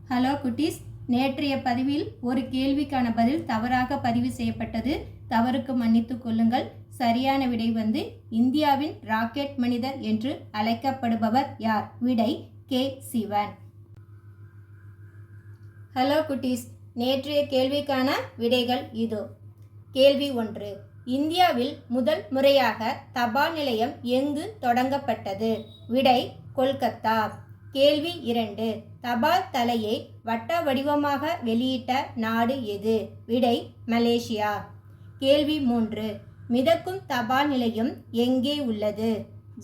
Hello குட்டீஸ், நேற்றைய பதிவில் ஒரு கேள்விக்கான பதில் தவறாக பதிவு செய்யப்பட்டது. தவறுக்கு மன்னித்துக் கொள்ளுங்கள். சரியான விடை இந்தியாவின் ராக்கெட் மனிதர் என்று அழைக்கப்படுபவர் யார்? விடை கே. சிவன். ஹலோ குட்டீஸ், நேற்றைய கேள்விக்கான விடைகள் இதோ. கேள்வி 1. இந்தியாவில் முதல் முறையாக தபால் நிலையம் எங்கு தொடங்கப்பட்டது? விடை கொல்கத்தா. கேள்வி 2. தபால் தலையை வட்ட வடிவமாக வெளியிட்ட நாடு எது? விடை மலேசியா. கேள்வி 3. மிதக்கும் தபால் நிலையம் எங்கே உள்ளது?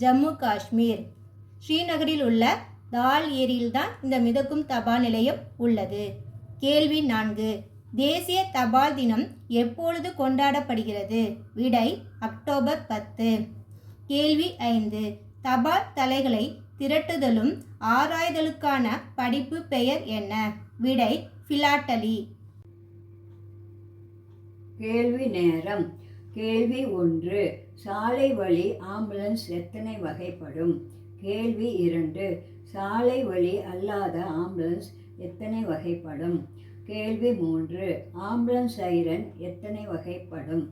ஜம்மு காஷ்மீர். ஸ்ரீநகரில் உள்ள தால் ஏரியில்தான் இந்த மிதக்கும் தபால் நிலையம் உள்ளது. கேள்வி 4. தேசிய தபால் தினம் எப்பொழுது கொண்டாடப்படுகிறது? விடை அக்டோபர் 10. கேள்வி 5. தபால் தலைகளை திரட்டுதலும் ஆராய்தலுக்கான படிப்பு பெயர் என்ன? விடை பிலாட்டலி. கேள்வி நேரம். கேள்வி 1. சாலை வழி ஆம்புலன்ஸ் எத்தனை வகைப்படும்? கேள்வி 2. சாலை வழி அல்லாத ஆம்புலன்ஸ் எத்தனை வகைப்படும்? கேள்வி 3. ஆம்புலன்ஸ் சைரன் எத்தனை வகைப்படும்?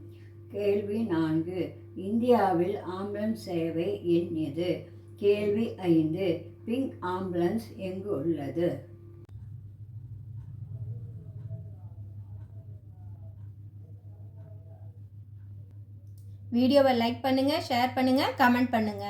கேள்வி 4. இந்தியாவில் ஆம்புலன்ஸ் சேவை எண் எது? கேள்வி 5. பிங்க் ஆம்புலன்ஸ் எங்கு உள்ளது? வீடியோவை லைக் பண்ணுங்க, ஷேர் பண்ணுங்க, கமெண்ட் பண்ணுங்க.